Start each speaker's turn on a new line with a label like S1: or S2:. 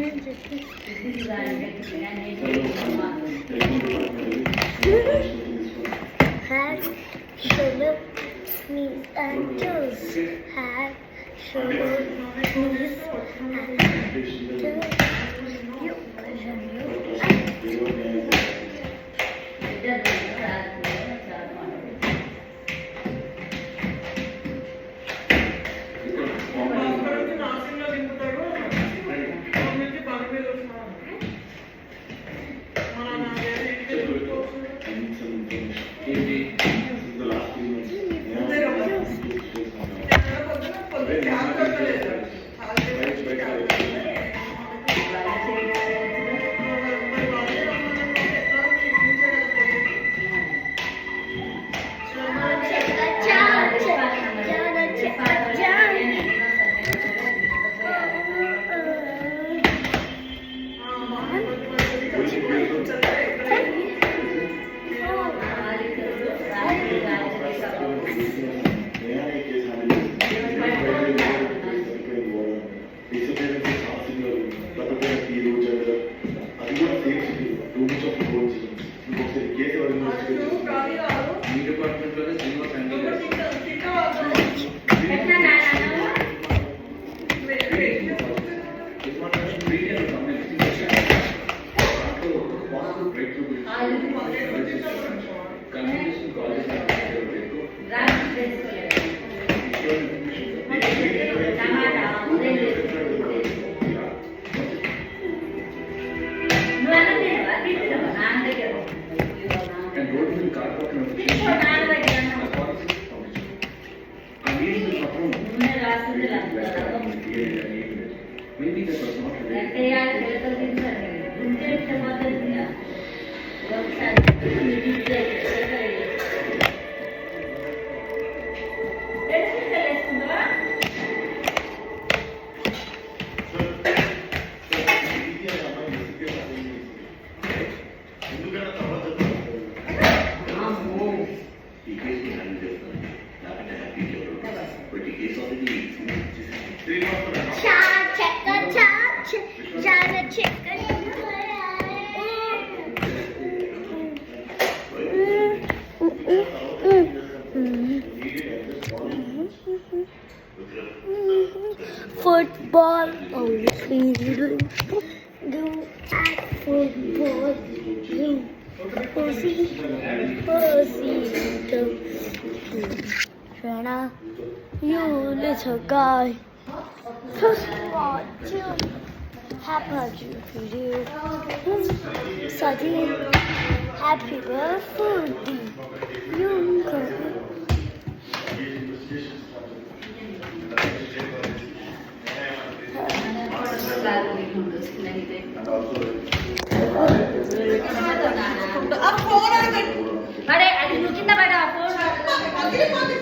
S1: Had sugar, sneeze and juice. Had sugar, sneeze and juice. You
S2: Maybe that was not related.
S1: Football on the field. Go at football. Go. Pussy. Go. Shana, you little guy. First watch you. Happy to you. Suddenly, happy birthday. You go.
S3: अरे आज नुकिंदा बैठा phone